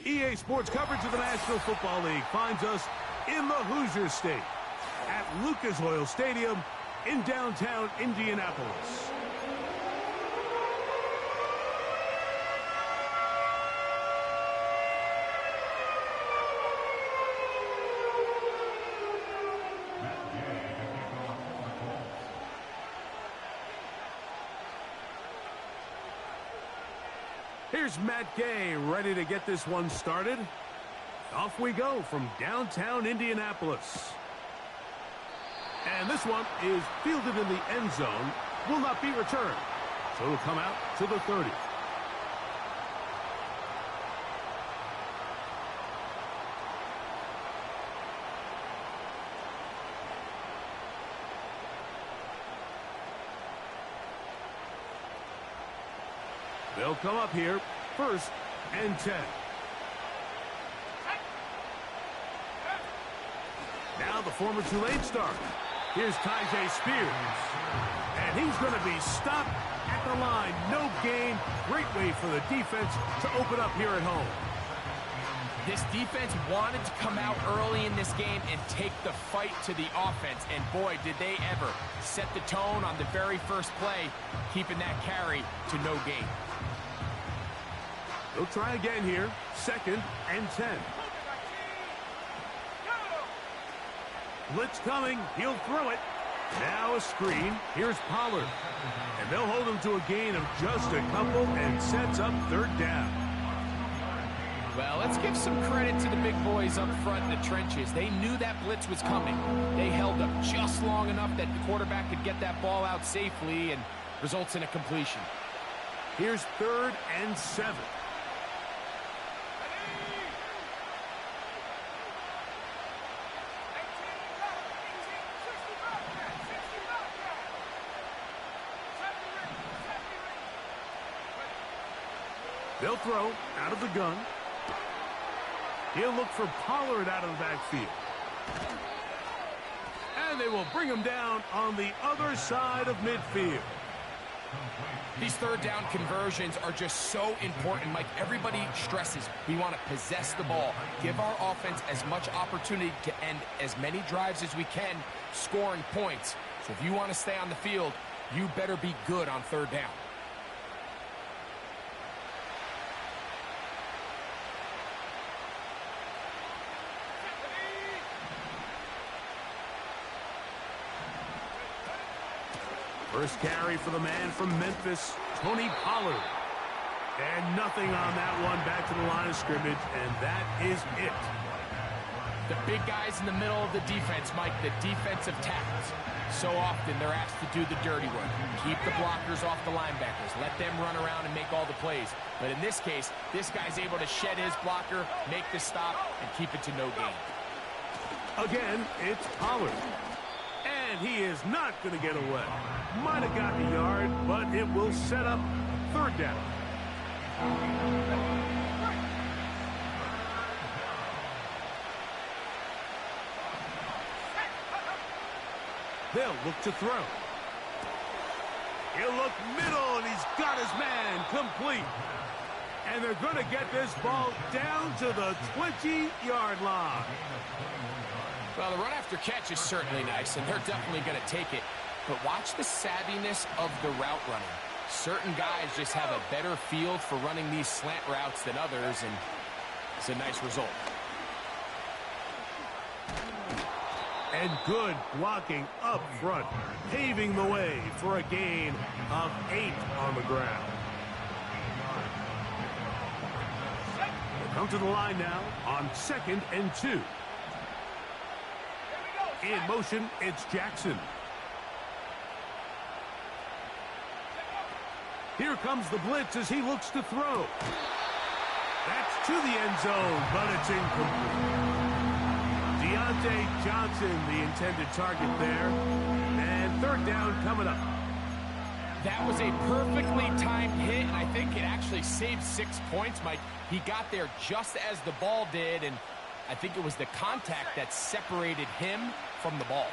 EA Sports coverage of the National Football League finds us in the Hoosier State at Lucas Oil Stadium in downtown Indianapolis. Here's Matt Gay ready to get this one started. Off we go from downtown Indianapolis. And this one is fielded in the end zone, will not be returned. So it'll come out to the 30. They'll come up here, 1st and 10. Now the former Tulane star. Here's Tyjae Spears. And he's going to be stopped at the line. No gain. Great way for the defense to open up here at home. This defense wanted to come out early in this game and take the fight to the offense. And boy, did they ever set the tone on the very first play, keeping that carry to no gain. They'll try again here, 2nd and 10. Blitz coming, he'll throw it. Now a screen, here's Pollard. And they'll hold him to a gain of just a couple and sets up 3rd down. Well, let's give some credit to the big boys up front in the trenches. They knew that blitz was coming. They held up just long enough that the quarterback could get that ball out safely and results in a completion. Here's 3rd and 7. They'll throw out of the gun. He'll look for Pollard out of the backfield. And they will bring him down on the other side of midfield. These 3rd down conversions are just so important. Mike, everybody stresses we want to possess the ball, give our offense as much opportunity to end as many drives as we can, scoring points. So if you want to stay on the field, you better be good on 3rd down. First carry for the man from Memphis, Tony Pollard. And nothing on that one, back to the line of scrimmage, and that is it. The big guys in the middle of the defense, Mike, the defensive tackles. So often they're asked to do the dirty work. Keep the blockers off the linebackers. Let them run around and make all the plays. But in this case, this guy's able to shed his blocker, make the stop, and keep it to no gain. Again, it's Pollard. And he is not going to get away. Might have gotten a yard, but it will set up 3rd down. They'll look to throw. He'll look middle, and he's got his man complete. And they're going to get this ball down to the 20-yard line. Well, the run after catch is certainly nice, and they're definitely going to take it. But watch the savviness of the route running. Certain guys just have a better field for running these slant routes than others, and it's a nice result. And good blocking up front, paving the way for a gain of 8 on the ground. They'll come to the line now on 2nd and 2. In motion, it's Jackson. Here comes the blitz as he looks to throw. That's to the end zone, but it's incomplete. Deontay Johnson, the intended target there. And 3rd down coming up. That was a perfectly timed hit, and I think it actually saved 6 points, Mike. He got there just as the ball did, and I think it was the contact that separated him from the ball.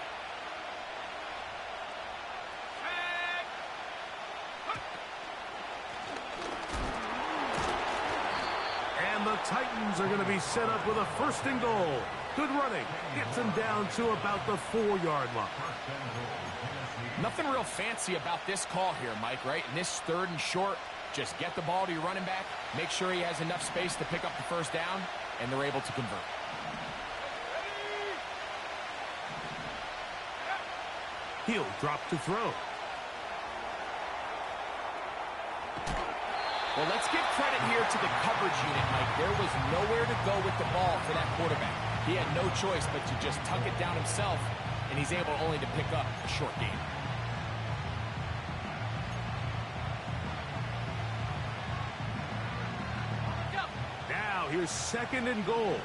the Titans are going to be set up with a 1st and goal. Good running. Gets them down to about the 4-yard line. Nothing real fancy about this call here, Mike, right? In this 3rd and short, just get the ball to your running back, make sure he has enough space to pick up the 1st down, and they're able to convert. He'll drop to throw. Well, let's give credit here to the coverage unit, Mike. There was nowhere to go with the ball for that quarterback. He had no choice but to just tuck it down himself, and he's able only to pick up a short gain. Now, here's 2nd and goal.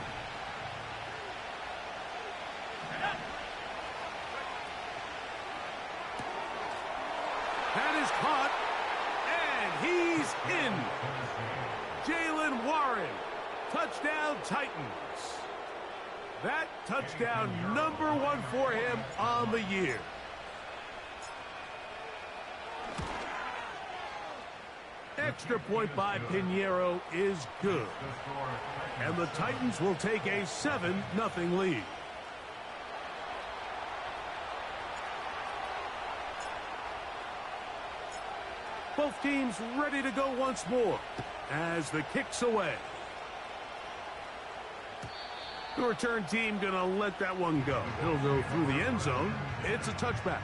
That is caught, and he's in. Jaylen Warren, touchdown Titans. That touchdown #1 for him on the year. Extra point by Pinheiro is good. And the Titans will take a 7-0 lead. Both teams ready to go once more as the kick's away. The return team going to let that one go. It'll go through the end zone. It's a touchback.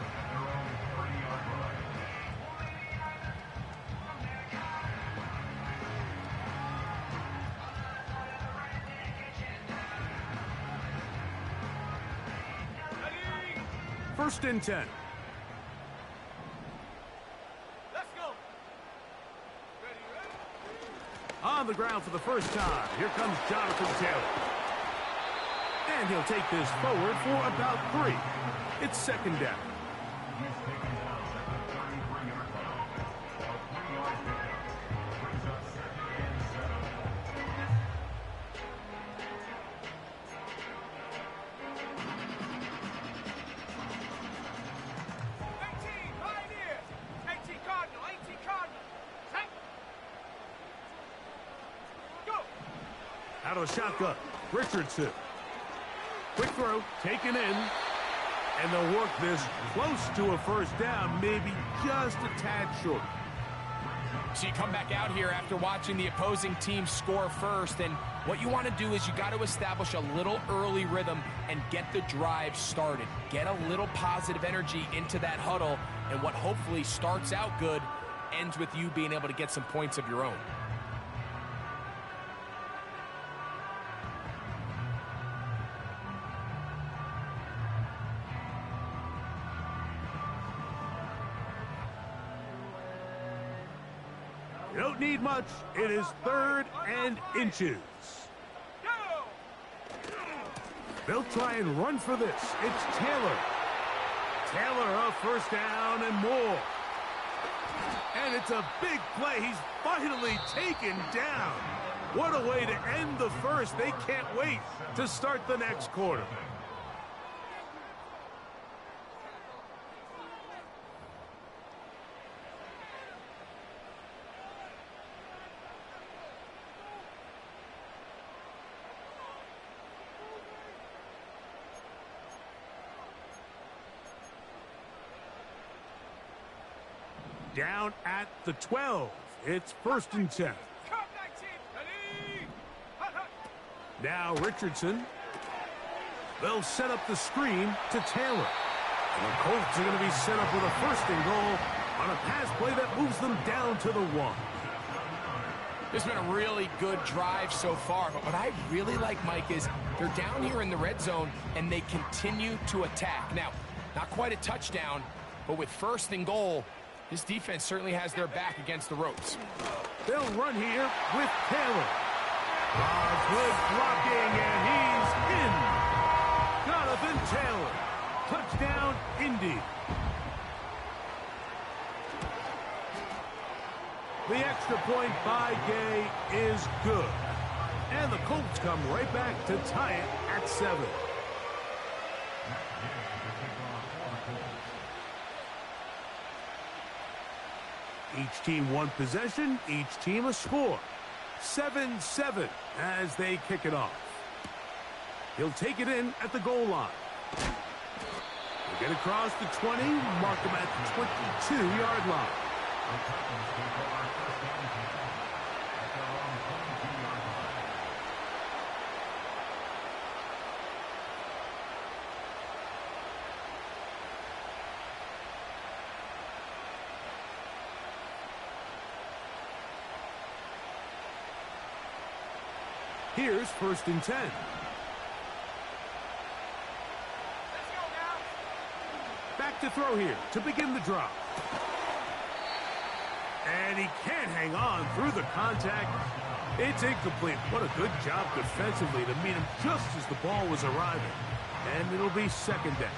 First and 10. On the ground for the first time. Here comes Jonathan Taylor. And he'll take this forward for about 3. It's 2nd down. Out of the shotgun, Richardson. Quick throw, taken in. And they'll work this close to a 1st down, maybe just a tad short. So you come back out here after watching the opposing team score first, and what you want to do is you got to establish a little early rhythm and get the drive started. Get a little positive energy into that huddle, and what hopefully starts out good ends with you being able to get some points of your own. You don't need much. It is 3rd and inches. They'll try and run for this. It's Taylor. Taylor a 1st down and more. And it's a big play. He's finally taken down. What a way to end the 1st. They can't wait to start the next quarter. Down at the 12. It's 1st and 10. Now Richardson. They'll set up the screen to Taylor. And the Colts are going to be set up with a 1st and goal on a pass play that moves them down to the 1. This has been a really good drive so far, but what I really like, Mike, is they're down here in the red zone and they continue to attack. Now, not quite a touchdown, but with 1st and goal, this defense certainly has their back against the ropes. They'll run here with Taylor. Good blocking, and he's in. Jonathan Taylor. Touchdown, Indy. The extra point by Gay is good. And the Colts come right back to tie it at 7. Each team one possession, each team a score. 7-7 as they kick it off. He'll take it in at the goal line. He'll get across the 20, mark him at the 22-yard line. Here's 1st and 10. Back to throw here to begin the drop. And he can't hang on through the contact. It's incomplete. What a good job defensively to meet him just as the ball was arriving. And it'll be 2nd down.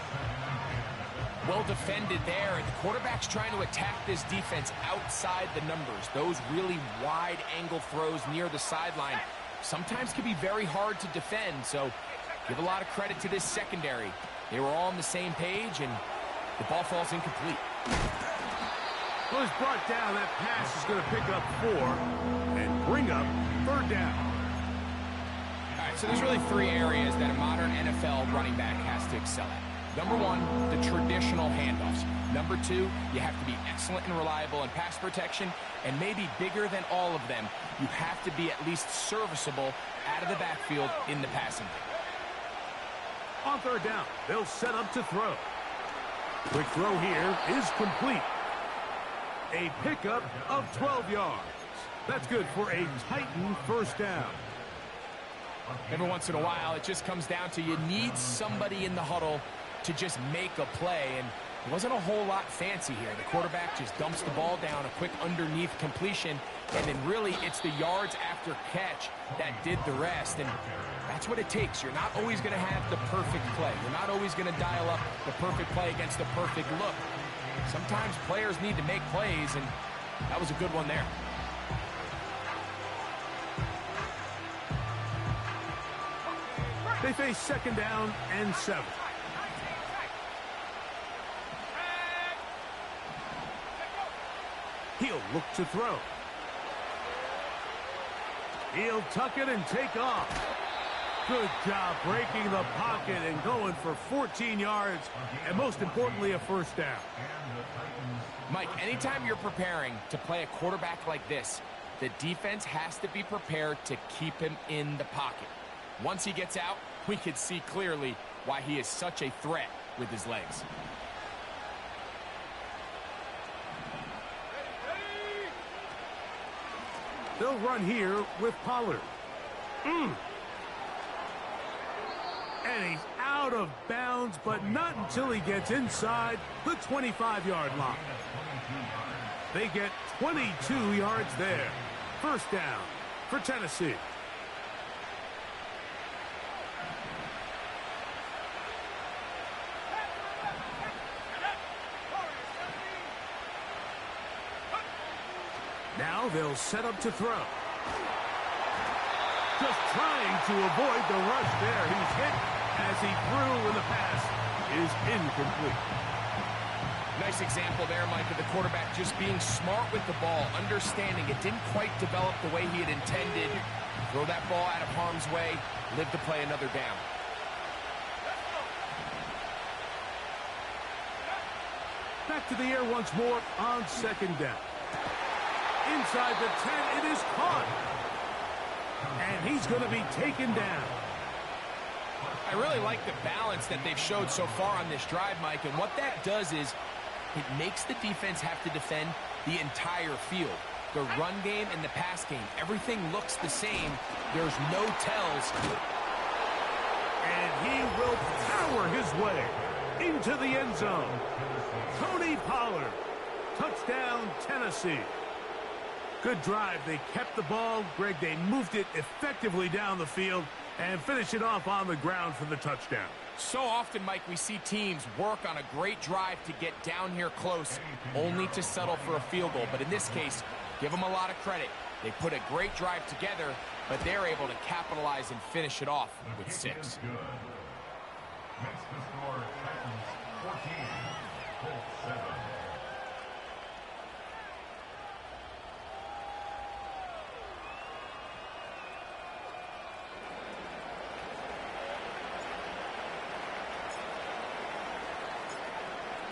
Well defended there, and the quarterback's trying to attack this defense outside the numbers. Those really wide angle throws near the sideline sometimes can be very hard to defend, so give a lot of credit to this secondary. They were all on the same page, and the ball falls incomplete. Well, it's brought down. That pass is going to pick up 4 and bring up 3rd down. All right, so there's really 3 areas that a modern NFL running back has to excel at. Number 1, the traditional handoffs. Number 2, you have to be excellent and reliable in pass protection. And maybe bigger than all of them, you have to be at least serviceable out of the backfield in the passing game. On 3rd down, they'll set up to throw. Quick throw here is complete. A pickup of 12 yards. That's good for a Titan 1st down. Every once in a while, it just comes down to you need somebody in the huddle to just make a play, and it wasn't a whole lot fancy here. The quarterback just dumps the ball down, a quick underneath completion, and then really it's the yards after catch that did the rest, and that's what it takes. You're not always going to have the perfect play. You're not always going to dial up the perfect play against the perfect look. Sometimes players need to make plays, and that was a good one there. They face 2nd down and 7. He'll look to throw. He'll tuck it and take off. Good job breaking the pocket and going for 14 yards, and most importantly, a 1st down. Mike, anytime you're preparing to play a quarterback like this, the defense has to be prepared to keep him in the pocket. Once he gets out, we can see clearly why he is such a threat with his legs. They'll run here with Pollard. And he's out of bounds, but not until he gets inside the 25-yard line. They get 22 yards there. 1st down for Tennessee. Now they'll set up to throw. Just trying to avoid the rush there. He's hit as he threw, and the pass is incomplete. Nice example there, Mike, of the quarterback just being smart with the ball, understanding it didn't quite develop the way he had intended. Throw that ball out of harm's way, live to play another down. Back to the air once more on 2nd down. Inside the 10, it is caught. And he's going to be taken down. I really like the balance that they've showed so far on this drive, Mike, and what that does is it makes the defense have to defend the entire field. The run game and the pass game, everything looks the same. There's no tells. And he will power his way into the end zone. Tony Pollard, touchdown Tennessee. Good drive. They kept the ball. Greg, they moved it effectively down the field and finish it off on the ground for the touchdown. So often, Mike, we see teams work on a great drive to get down here close, only to settle for a field goal. But in this case, give them a lot of credit. They put a great drive together, but they're able to capitalize and finish it off with 6. Makes the score Titans 14, Colts 7.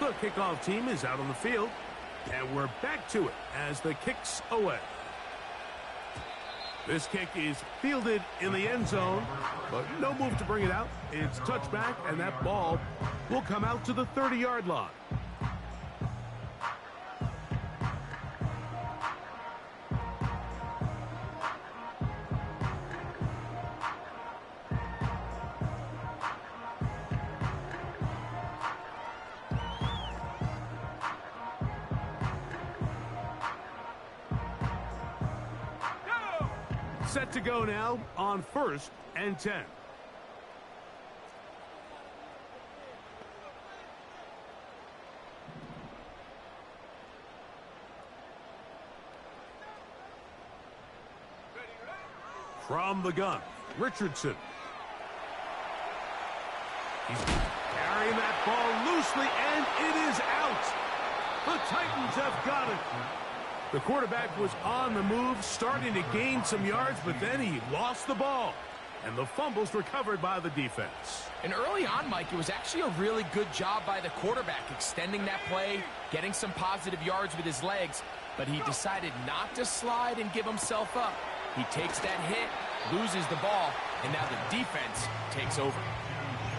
The kickoff team is out on the field, and we're back to it as the kick's away. This kick is fielded in the end zone, but no move to bring it out. It's touchback, and that ball will come out to the 30-yard line. Set to go now on 1st and 10. From the gun, Richardson. He's carrying that ball loosely, and it is out. The Titans have got it. The quarterback was on the move, starting to gain some yards, but then he lost the ball. And the fumble's recovered by the defense. And early on, Mike, it was actually a really good job by the quarterback, extending that play, getting some positive yards with his legs. But he decided not to slide and give himself up. He takes that hit, loses the ball, and now the defense takes over.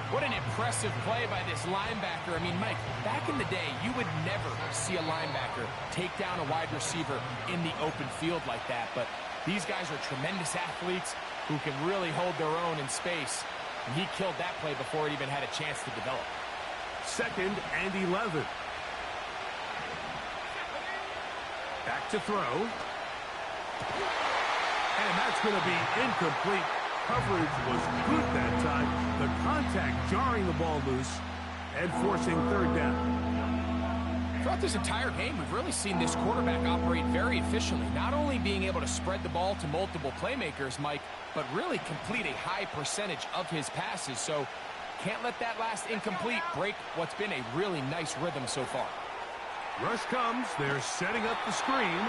What an impressive play by this linebacker. I mean, Mike, back in the day, you would never see a linebacker take down a wide receiver in the open field like that. But these guys are tremendous athletes who can really hold their own in space. And he killed that play before it even had a chance to develop. 2nd and 11. Back to throw. And that's going to be incomplete. Coverage was good that time. The contact jarring the ball loose and forcing 3rd down. Throughout this entire game, we've really seen this quarterback operate very efficiently, not only being able to spread the ball to multiple playmakers, Mike, but really complete a high percentage of his passes. So can't let that last incomplete break what's been a really nice rhythm so far. Rush comes. They're setting up the screen.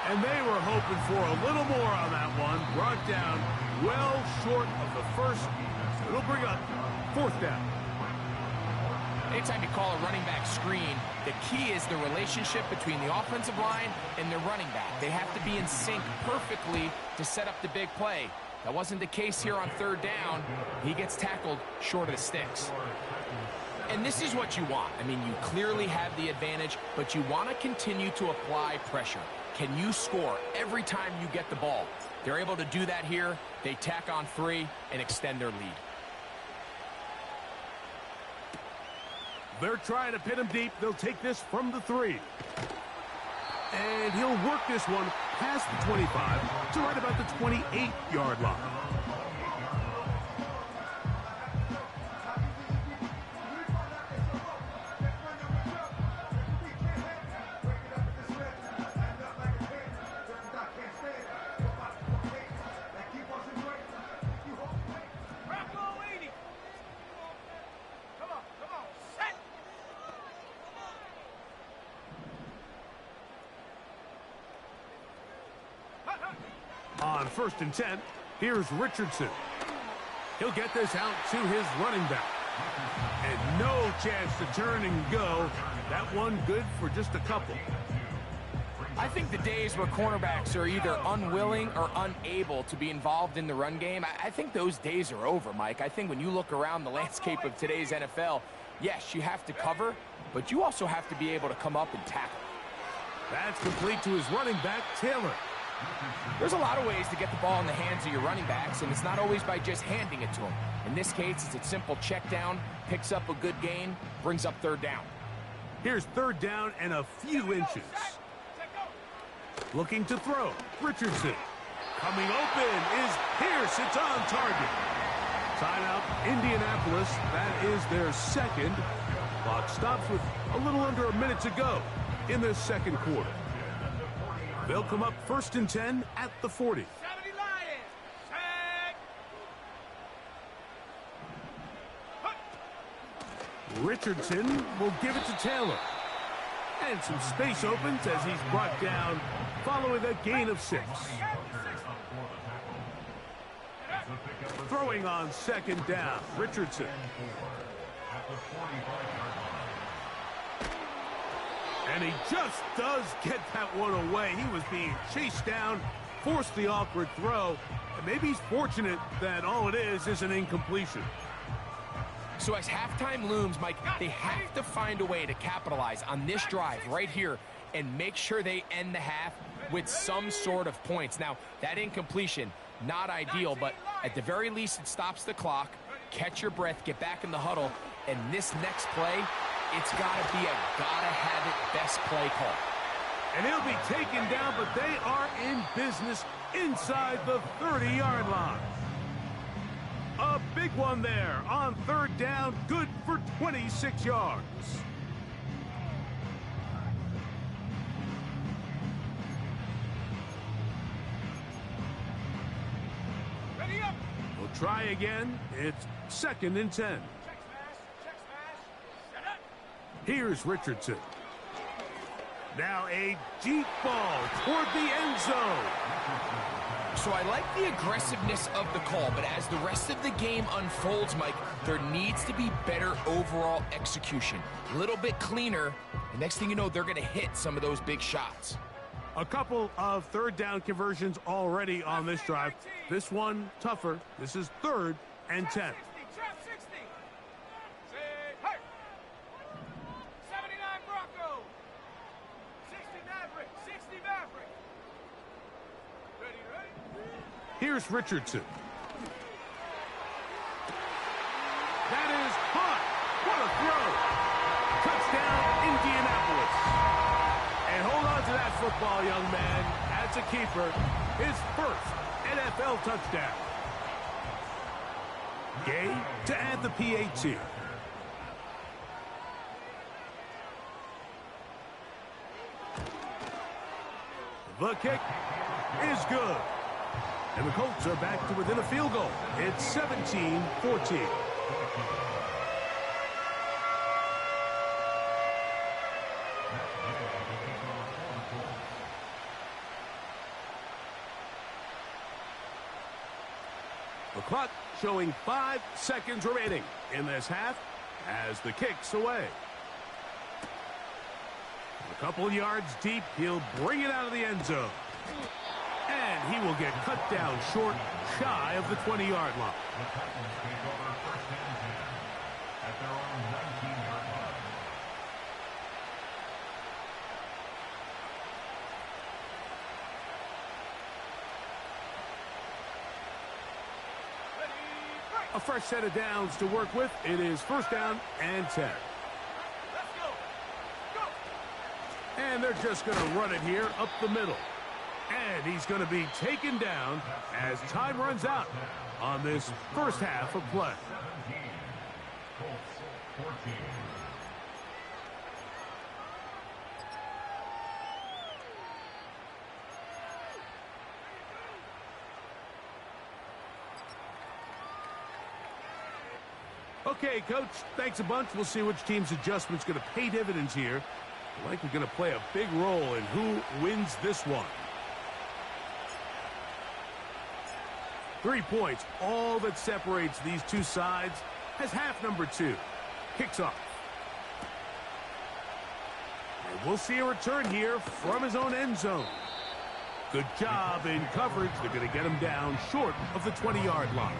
And they were hoping for a little more on that one. Brought down well short of the first. It'll bring up 4th down. Anytime you call a running back screen, the key is the relationship between the offensive line and the running back. They have to be in sync perfectly to set up the big play. That wasn't the case here on 3rd down. He gets tackled short of the sticks. And this is what you want. I mean, you clearly have the advantage, but you want to continue to apply pressure. Can you score every time you get the ball? They're able to do that here. They tack on 3 and extend their lead. They're trying to pin him deep. They'll take this from the 3. And he'll work this one past the 25 to right about the 28-yard line. On 1st and 10, here's Richardson. He'll get this out to his running back. And no chance to turn and go. That one good for just a couple. I think the days where cornerbacks are either unwilling or unable to be involved in the run game, I think those days are over, Mike. I think when you look around the landscape of today's NFL, yes, you have to cover, but you also have to be able to come up and tackle. That's complete to his running back, Taylor. There's a lot of ways to get the ball in the hands of your running backs, and it's not always by just handing it to them. In this case, it's a simple check down, picks up a good gain, brings up 3rd down. Here's 3rd down and a few inches. Looking to throw, Richardson. Coming open is Pierce. It's on target. Timeout, Indianapolis. That is their 2nd. Clock stops with a little under a minute to go in the 2nd quarter. They'll come up 1st and 10 at the 40. Richardson will give it to Taylor. And some space opens as he's brought down following a gain of 6. Throwing on 2nd down, Richardson. And he just does get that one away. He was being chased down, forced the awkward throw. And maybe he's fortunate that all it is an incompletion. So as halftime looms, Mike, they have to find a way to capitalize on this drive right here and make sure they end the half with some sort of points. Now, that incompletion, not ideal, but at the very least, it stops the clock. Catch your breath, get back in the huddle, and this next play, it's got to be a gotta-have-it best play call. And he'll be taken down, but they are in business inside the 30-yard line. A big one there on third down, good for 26 yards. We'll try again. It's 2nd and 10. Here's Richardson. Now a deep ball toward the end zone. So I like the aggressiveness of the call, but as the rest of the game unfolds, Mike, there needs to be better overall execution. A little bit cleaner, and next thing you know, they're going to hit some of those big shots. A couple of third down conversions already on this drive. This one tougher. This is 3rd and 10. Here's Richardson. That is hot. What a throw. Touchdown, Indianapolis. And hold on to that football, young man. That's a keeper. His first NFL touchdown. Gay to add the PAT. The kick is good. And the Colts are back to within a field goal. It's 17-14. The clock showing 5 seconds remaining in this half as the kick's away. A couple yards deep, he'll bring it out of the end zone. And he will get cut down short, shy of the 20-yard line. The Titans take over 1st and 10 at their own 19-yard line. A fresh set of downs to work with. It is 1st down and 10. And they're just going to run it here up the middle. And he's going to be taken down as time runs out on this first half of play. 17, Colts 14. Okay, Coach, thanks a bunch. We'll see which team's adjustment's going to pay dividends here. Likely going to play a big role in who wins this one. 3 points, all that separates these two sides, has half number 2. Kicks off. And we'll see a return here from his own end zone. Good job in coverage. They're going to get him down short of the 20-yard line.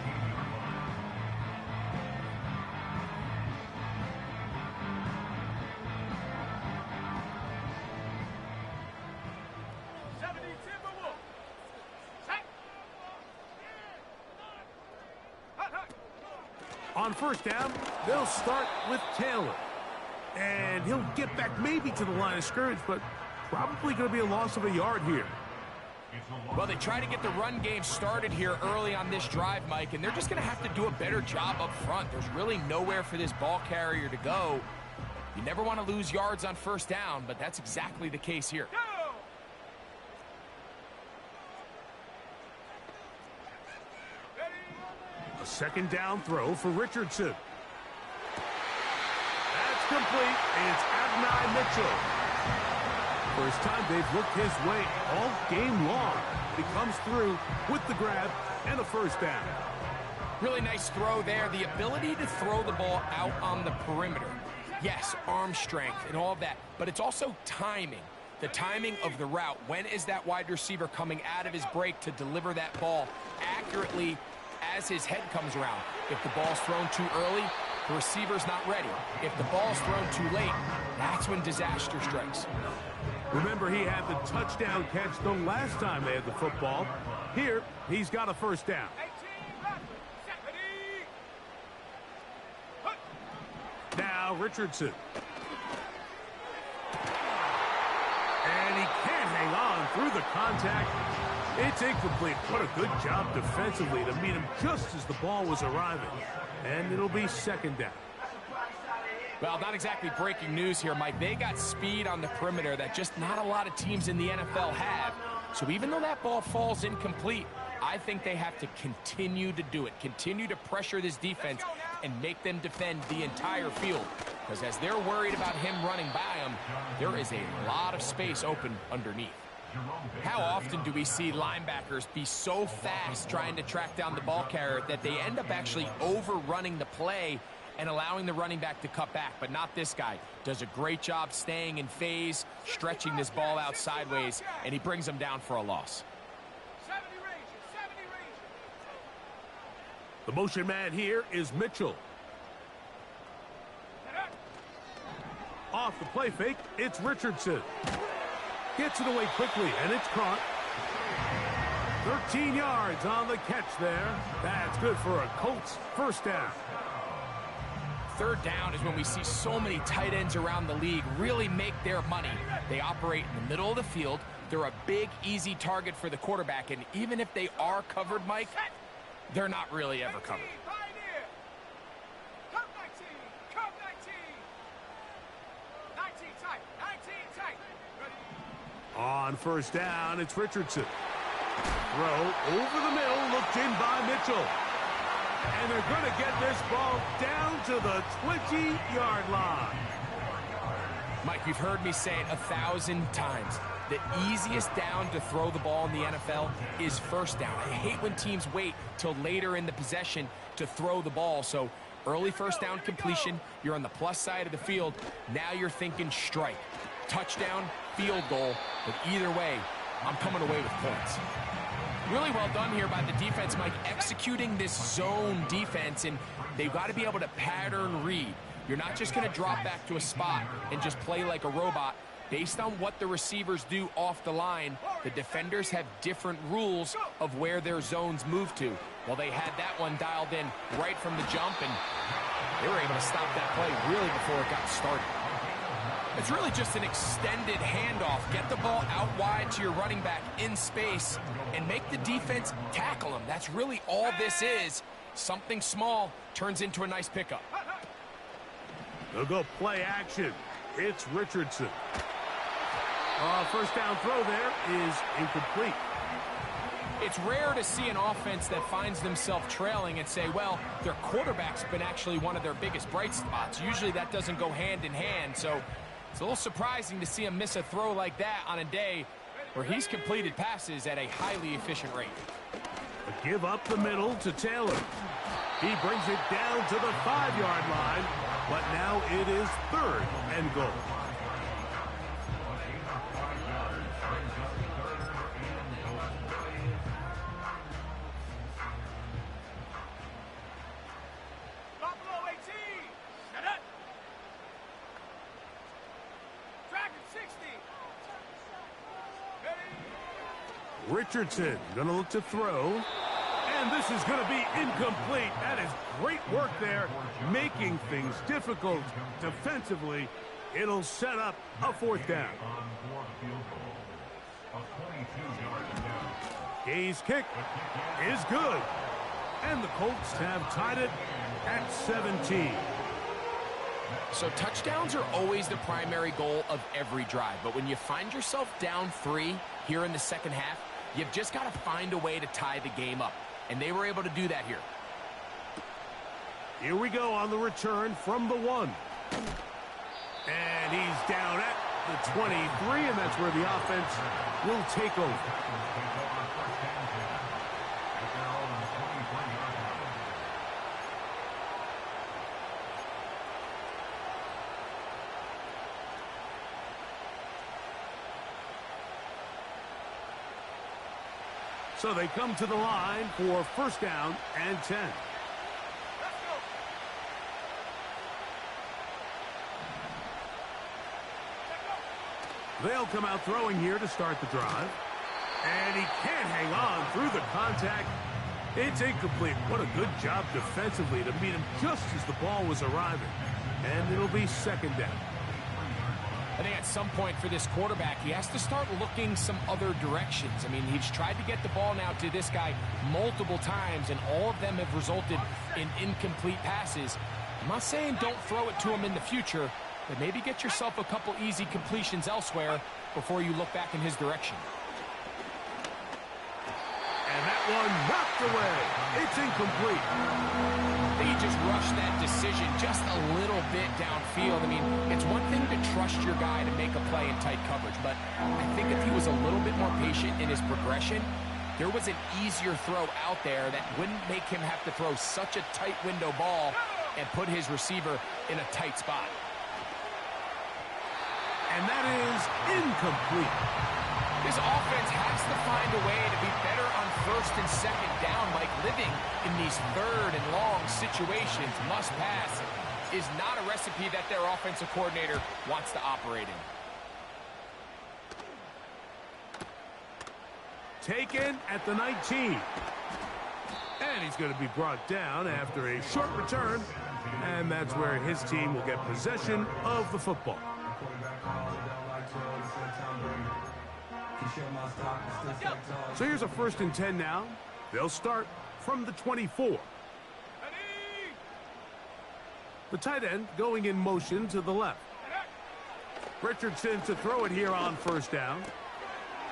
On 1st down, they'll start with Taylor. And he'll get back maybe to the line of scrimmage, but probably going to be a loss of a yard here. Well, they try to get the run game started here early on this drive, Mike, and they're just going to have to do a better job up front. There's really nowhere for this ball carrier to go. You never want to lose yards on 1st down, but that's exactly the case here. A 2nd down throw for Richardson. That's complete. It's Adonai Mitchell. First time they've looked his way all game long. He comes through with the grab and a 1st down. Really nice throw there. The ability to throw the ball out on the perimeter. Yes, arm strength and all of that, but it's also timing. The timing of the route. When is that wide receiver coming out of his break to deliver that ball accurately as his head comes around? If the ball's thrown too early, the receiver's not ready. If the ball's thrown too late, that's when disaster strikes. Remember, he had the touchdown catch the last time they had the football. Here, he's got a first down. Now Richardson. And he can't hang on through the contact. It's incomplete. What a good job defensively to meet him just as the ball was arriving. And it'll be second down. Well, not exactly breaking news here, Mike. They got speed on the perimeter that just not a lot of teams in the NFL have. So even though that ball falls incomplete, I think they have to continue to do it. Continue to pressure this defense and make them defend the entire field. Because as they're worried about him running by them, there is a lot of space open underneath. How often do we see linebackers be so fast trying to track down the ball carrier that they end up actually overrunning the play and allowing the running back to cut back? But not this guy. Does a great job staying in phase, stretching this ball out sideways, and he brings them down for a loss. The motion man here is Mitchell. Off the play fake, it's Richardson. Gets it away quickly, and it's caught. 13 yards on the catch there. That's good for a Colts first down. Third down is when we see so many tight ends around the league really make their money. They operate in the middle of the field. They're a big, easy target for the quarterback, and even if they are covered, Mike, they're not really ever covered. On first down, it's Richardson. Throw over the middle, looked in by Mitchell. And they're going to get this ball down to the 20-yard line. Mike, you've heard me say it 1,000 times. The easiest down to throw the ball in the NFL is first down. I hate when teams wait till later in the possession to throw the ball. So early first down completion, you're on the plus side of the field. Now you're thinking strike. Touchdown, field goal, but either way, I'm coming away with points. Really well done here by the defense, Mike, executing this zone defense, and they've got to be able to pattern read. You're not just going to drop back to a spot and just play like a robot. Based on what the receivers do off the line, the defenders have different rules of where their zones move to. Well, they had that one dialed in right from the jump, and they were able to stop that play really before it got started. It's really just an extended handoff. Get the ball out wide to your running back in space and make the defense tackle him. That's really all this is. Something small turns into a nice pickup. They'll go play action. It's Richardson. First down throw there is incomplete. It's rare to see an offense that finds themselves trailing and say, well, their quarterback's been actually one of their biggest bright spots. Usually that doesn't go hand in hand, so it's a little surprising to see him miss a throw like that on a day where he's completed passes at a highly efficient rate. A give up the middle to Taylor. He brings it down to the 5-yard line, but now it is third and goal. Richardson going to look to throw. And this is going to be incomplete. That is great work there, making things difficult defensively. It'll set up a fourth down. Gay's kick is good. And the Colts have tied it at 17. So touchdowns are always the primary goal of every drive. But when you find yourself down 3 here in the second half, you've just got to find a way to tie the game up. And they were able to do that here. Here we go on the return from the 1. And he's down at the 23, and that's where the offense will take over. So they come to the line for first down and 10. They'll come out throwing here to start the drive. And he can't hang on through the contact. It's incomplete. What a good job defensively to meet him just as the ball was arriving. And it'll be second down. I think at some point for this quarterback, he has to start looking some other directions. I mean, he's tried to get the ball now to this guy multiple times, and all of them have resulted in incomplete passes. I'm not saying don't throw it to him in the future, but maybe get yourself a couple easy completions elsewhere before you look back in his direction. And that one knocked away. It's incomplete. He just rushed that decision just a little bit downfield. I mean, it's one thing to trust your guy to make a play in tight coverage, but I think if he was a little bit more patient in his progression, there was an easier throw out there that wouldn't make him have to throw such a tight window ball and put his receiver in a tight spot. And that is incomplete. This offense has to find a way to be better on first and second down. Like, living in these third and long situations, must pass, is not a recipe that their offensive coordinator wants to operate in. Taken at the 19. And he's going to be brought down after a short return. And that's where his team will get possession of the football. So here's a first and 10 now. They'll start from the 24. The tight end going in motion to the left. Richardson to throw it here on first down.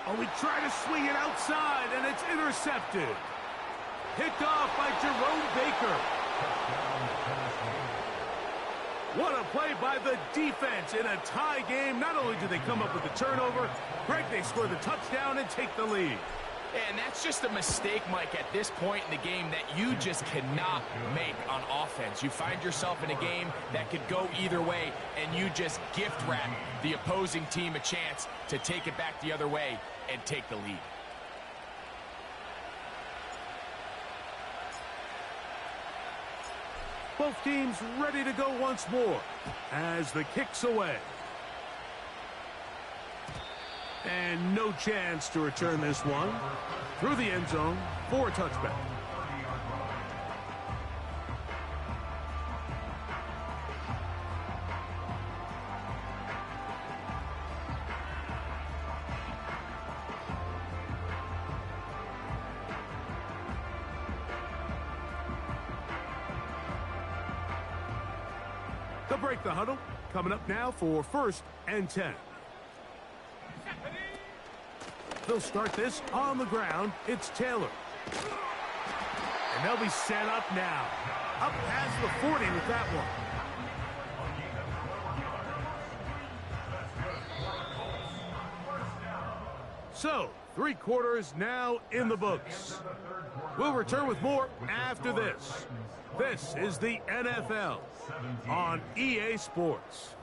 Oh, we try to swing it outside, and it's intercepted. Picked off by Jerome Baker. What a play by the defense in a tie game. Not only do they come up with the turnover, Greg, they score the touchdown and take the lead. And that's just a mistake, Mike, at this point in the game that you just cannot make on offense. You find yourself in a game that could go either way, and you just gift wrap the opposing team a chance to take it back the other way and take the lead. Both teams ready to go once more as the kick's away. And no chance to return this one through the end zone for a touchback. They'll break the huddle. Coming up now for first and 10. They'll start this on the ground. It's Taylor. And they'll be set up now. Up past the 40 with that one. So, 3 quarters now in the books. We'll return with more after this. This is the NFL on EA Sports.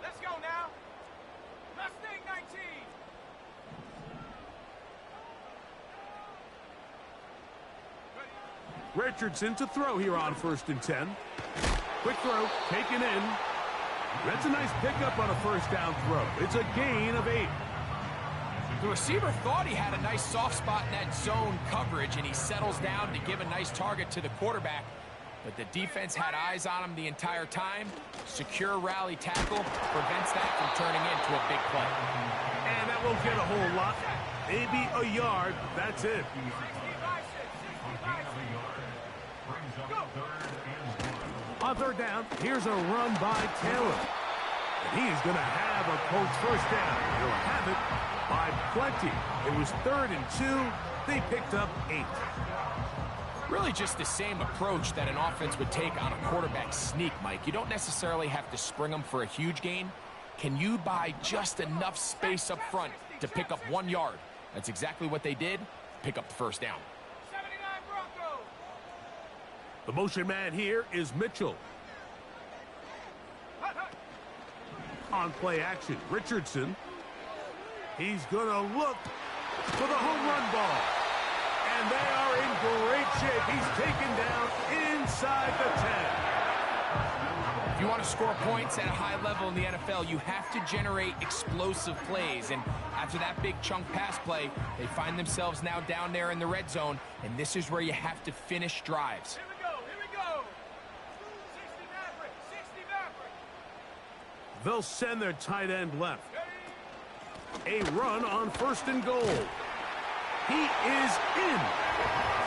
Let's go now. Mustang 19. Richardson to throw here on first and 10. Quick throw, taken in. That's a nice pickup on a first down throw. It's a gain of 8. The receiver thought he had a nice soft spot in that zone coverage, and he settles down to give a nice target to the quarterback. But the defense had eyes on him the entire time. Secure rally tackle prevents that from turning into a big play. And that won't get a whole lot. Maybe a yard. That's it. On third down, here's a run by Taylor. And he's going to have a Colts first down. He'll have it by plenty. It was 3rd and 2. They picked up 8. Really just the same approach that an offense would take on a quarterback sneak, Mike. You don't necessarily have to spring them for a huge gain. Can you buy just enough space up front to pick up 1 yard? That's exactly what they did. Pick up the first down. 79 Broncos. The motion man here is Mitchell. On play action, Richardson. He's going to look for the home run ball. And they are in great shape. He's taken down inside the 10. If you want to score points at a high level in the NFL, you have to generate explosive plays. And after that big chunk pass play, they find themselves now down there in the red zone. And this is where you have to finish drives. Here we go, here we go. 60 Maverick, 60 Maverick. They'll send their tight end left. A run on 1st and goal. He is in.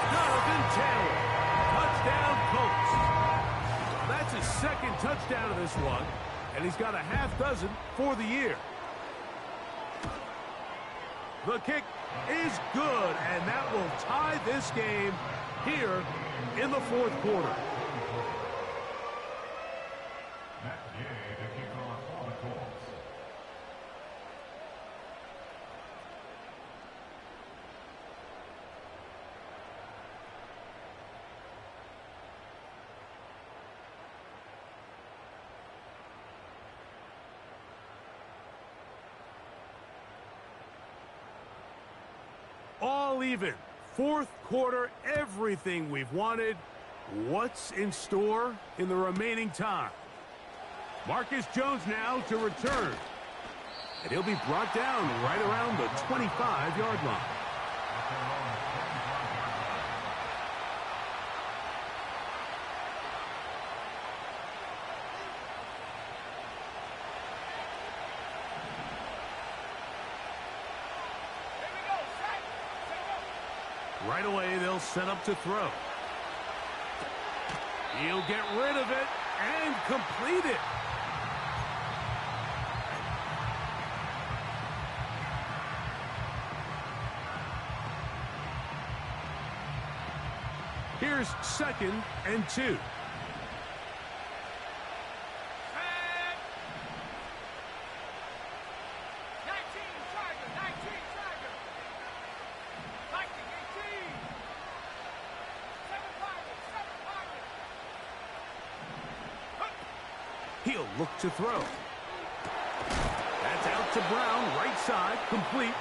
Jonathan Taylor. Touchdown, Colts. That's his 2nd touchdown of this one, and he's got a half dozen for the year. The kick is good, and that will tie this game here in the 4th quarter. Matt Gay to kick off for the Colts. All even. 4th quarter, everything we've wanted. What's in store in the remaining time? Marcus Jones now to return. And he'll be brought down right around the 25-yard line. Right away, they'll set up to throw. He'll get rid of it and complete it. Here's 2nd and 2. He'll look to throw. That's out to Brown, right side, complete.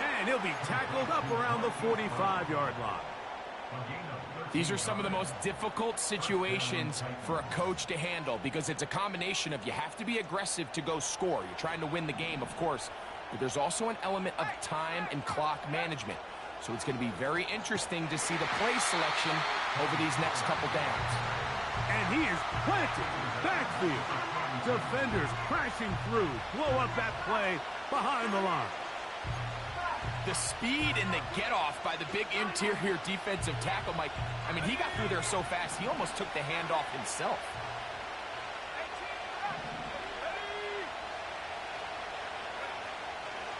And he'll be tackled up around the 45-yard line. These are some of the most difficult situations for a coach to handle because it's a combination of you have to be aggressive to go score. You're trying to win the game, of course, but there's also an element of time and clock management. So it's going to be very interesting to see the play selection over these next couple downs. And he is planted backfield. Defenders crashing through. Blow up that play behind the line. The speed and the get-off by the big interior defensive tackle, Mike. I mean, he got through there so fast, he almost took the handoff himself.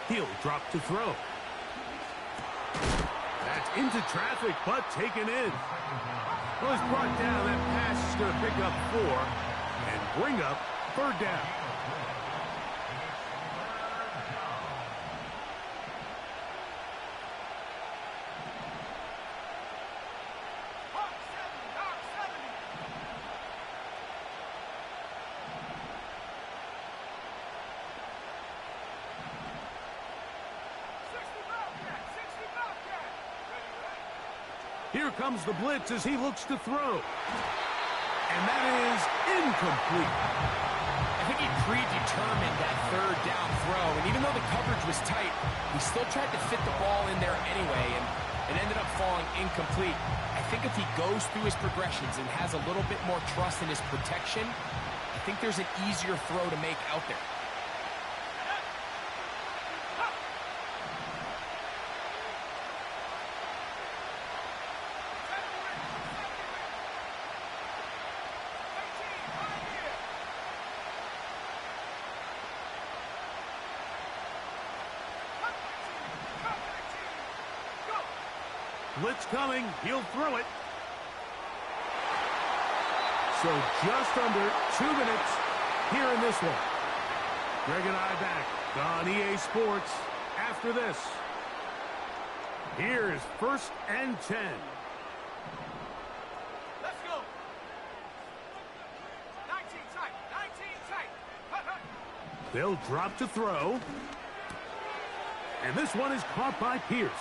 He'll drop to throw. That's into traffic, but taken in. Well, he's brought down. That pass is going to pick up 4 and bring up 3rd down. Here comes the blitz as he looks to throw. And that is incomplete. I think he predetermined that 3rd down throw, and even though the coverage was tight, he still tried to fit the ball in there anyway, and it ended up falling incomplete. I think if he goes through his progressions and has a little bit more trust in his protection, I think there's an easier throw to make out there. Blitz coming. He'll throw it. So just under 2 minutes here in this one. Greg and I back on EA Sports after this. Here's 1st and 10. Let's go. 19 tight. 19 tight. Hut, hut. They'll drop to throw. And this one is caught by Pierce.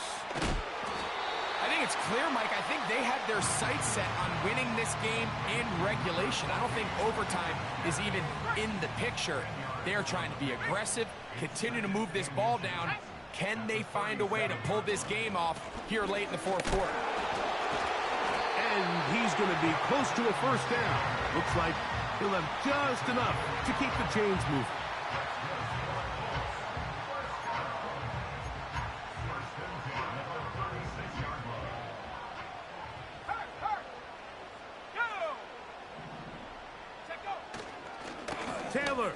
I think it's clear, Mike. I think they had their sights set on winning this game in regulation. I don't think overtime is even in the picture. They're trying to be aggressive, continue to move this ball down. Can they find a way to pull this game off here late in the 4th quarter? And he's going to be close to a 1st down. Looks like he'll have just enough to keep the chains moving. Hurt, hurt. Go. Check go. Taylor.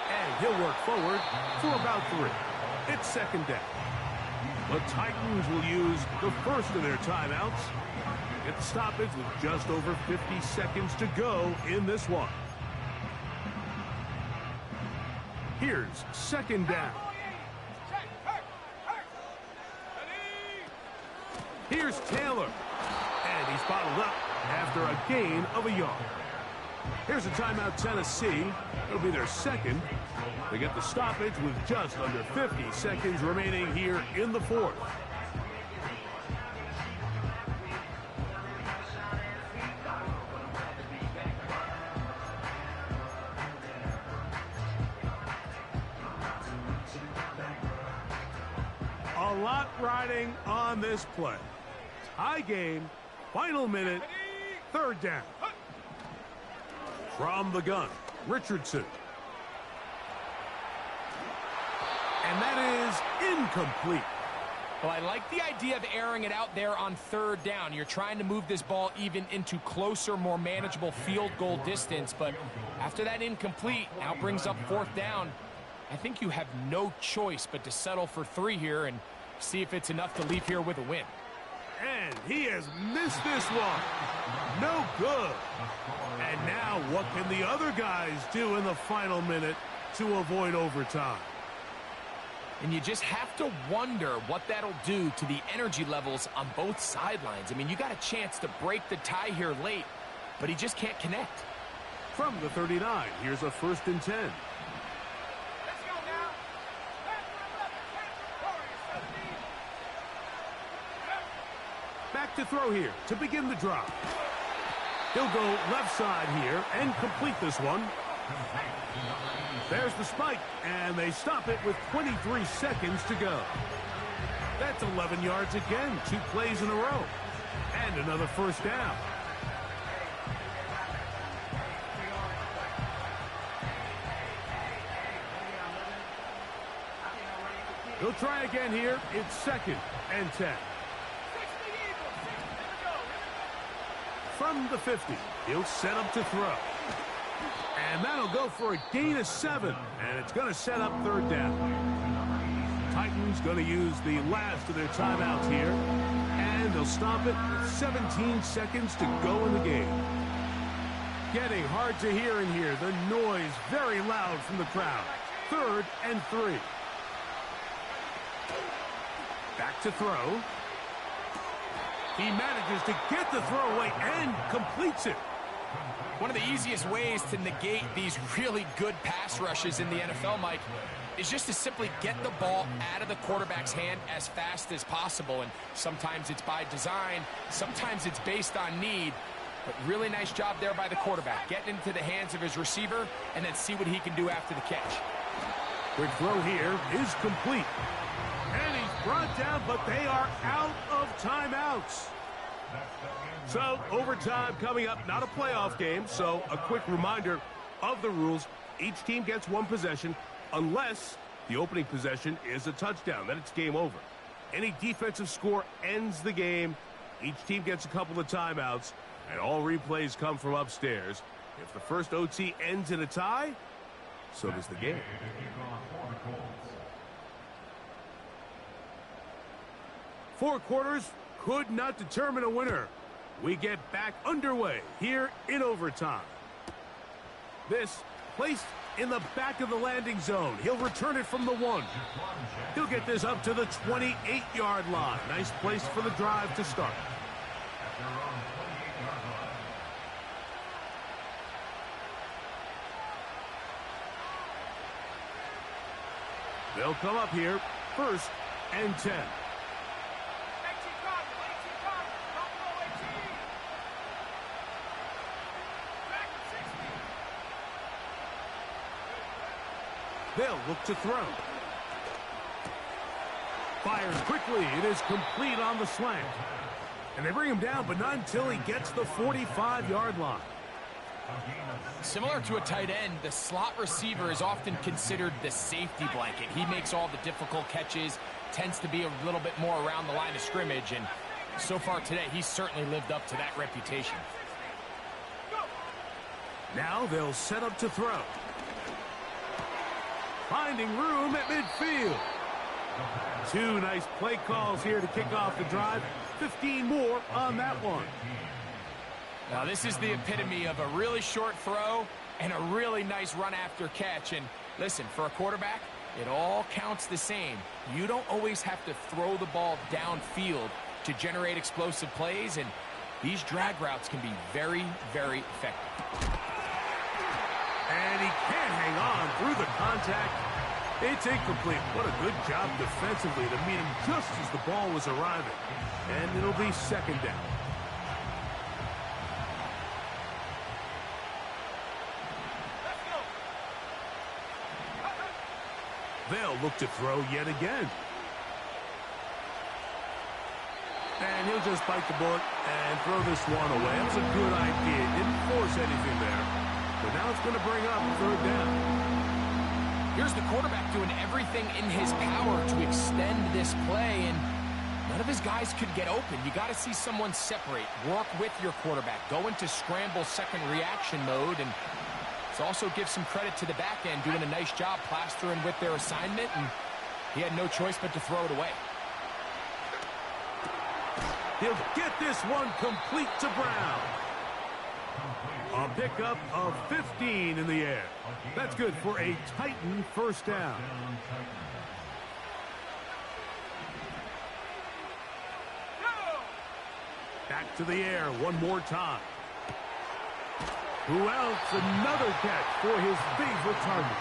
And he'll work forward for about 3. It's 2nd down. The Titans will use the first of their timeouts. Get the stoppage with just over 50 seconds to go in this one. Here's 2nd down. Check. Hurt, hurt. Ready. Here's Taylor. And he's bottled up after a gain of a yard. Here's a timeout, Tennessee. It'll be their 2nd. They get the stoppage with just under 50 seconds remaining here in the 4th. A lot riding on this play. Tie game, final minute, 3rd down. From the gun, Richardson. And that is incomplete. Well, I like the idea of airing it out there on 3rd down. You're trying to move this ball even into closer, more manageable field goal distance. But after that incomplete, now brings up 4th down. I think you have no choice but to settle for 3 here and see if it's enough to leave here with a win. And he has missed this one. No good. And now what can the other guys do in the final minute to avoid overtime? And you just have to wonder what that'll do to the energy levels on both sidelines. I mean, you got a chance to break the tie here late, but he just can't connect. From the 39, here's a 1st and 10. Let's go now. Back for 11. Warriors 17. Back to throw here to begin the drop. He'll go left side here and complete this one. There's the spike, and they stop it with 23 seconds to go. That's 11 yards again, 2 plays in a row. And another 1st down. He'll try again here. It's 2nd and 10. 60 Eagles. 60. Here we go. From the 50, he'll set up to throw. And that'll go for a gain of 7. And it's going to set up 3rd down. Titans going to use the last of their timeouts here. And they'll stop it with 17 seconds to go in the game. Getting hard to hear in here. The noise very loud from the crowd. 3rd and 3. Back to throw. He manages to get the throw away and completes it. One of the easiest ways to negate these really good pass rushes in the NFL, Mike, is just to simply get the ball out of the quarterback's hand as fast as possible. And sometimes it's by design, sometimes it's based on need. But really nice job there by the quarterback, getting into the hands of his receiver and then see what he can do after the catch. Quick throw here is complete. And he's brought down, but they are out of timeouts. So, overtime coming up, not a playoff game, so a quick reminder of the rules. Each team gets 1 possession unless the opening possession is a touchdown. Then it's game over. Any defensive score ends the game. Each team gets a couple of timeouts, and all replays come from upstairs. If the first OT ends in a tie, so does the game. 4 quarters could not determine a winner. We get back underway here in overtime. This placed in the back of the landing zone. He'll return it from the 1. He'll get this up to the 28-yard line. Nice place for the drive to start. They'll come up here, 1st and 10. They'll look to throw. Fires quickly. It is complete on the slant. And they bring him down, but not until he gets the 45-yard line. Similar to a tight end, the slot receiver is often considered the safety blanket. He makes all the difficult catches, tends to be a little bit more around the line of scrimmage, and so far today, he's certainly lived up to that reputation. Now they'll set up to throw. Finding room at midfield. 2 nice play calls here to kick off the drive. 15 more on that one. Now this is the epitome of a really short throw and a really nice run after catch. And listen, for a quarterback, it all counts the same. You don't always have to throw the ball downfield to generate explosive plays, and these drag routes can be very, very effective. And he can't hang on through the contact. It's incomplete. What a good job defensively to meet him just as the ball was arriving. And it'll be 2nd down. They'll look to throw yet again. And he'll just bite the bullet and throw this one away. That was a good idea. Didn't force anything there. But now it's going to bring up 3rd down. Here's the quarterback doing everything in his power to extend this play, and none of his guys could get open. You got to see someone separate, work with your quarterback, go into scramble second reaction mode, and let's also give some credit to the back end doing a nice job plastering with their assignment, and he had no choice but to throw it away. He'll get this one complete to Brown. A pickup of 15 in the air. That's good for a Titan 1st down. Back to the air one more time. Who else? Another catch for his favorite target.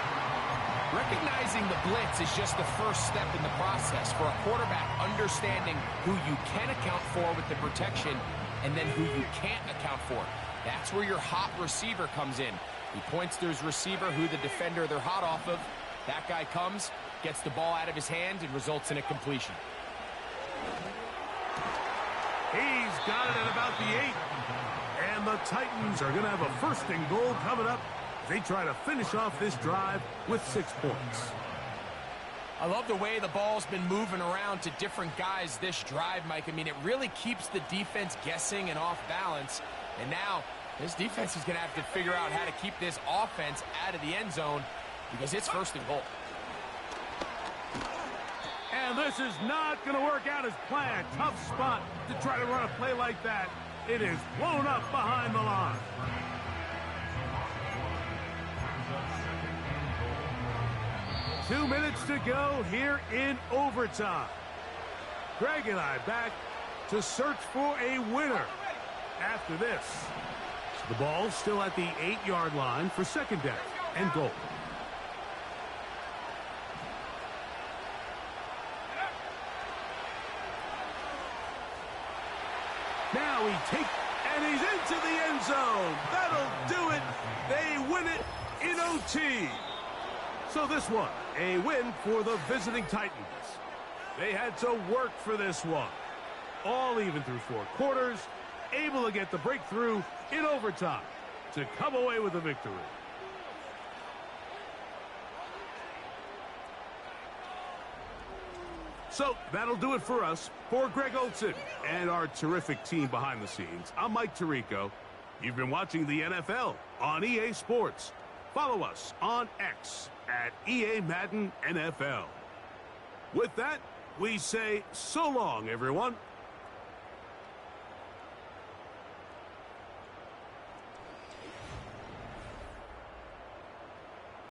Recognizing the blitz is just the first step in the process for a quarterback, understanding who you can account for with the protection and then who you can't account for. That's where your hot receiver comes in. He points to his receiver, who the defender they're hot off of. That guy comes, gets the ball out of his hand, and results in a completion. He's got it at about the 8. And the Titans are going to have a 1st and goal coming up. They try to finish off this drive with 6 points. I love the way the ball's been moving around to different guys this drive, Mike. I mean, it really keeps the defense guessing and off balance. And now, this defense is going to have to figure out how to keep this offense out of the end zone because it's 1st and goal. And this is not going to work out as planned. Tough spot to try to run a play like that. It is blown up behind the line. Two minutes to go here in overtime. Greg and I back to search for a winner after this. The ball's still at the 8-yard line for 2nd down and goal. Now he takes, and he's into the end zone. That'll do it. They win it in OT. So this one, a win for the visiting Titans. They had to work for this one. All even through 4 quarters, able to get the breakthrough in overtime to come away with a victory. So that'll do it for us. For Greg Olson and our terrific team behind the scenes, I'm Mike Tirico. You've been watching the NFL on EA Sports. Follow us on X at EA Madden NFL. With that, we say so long, everyone.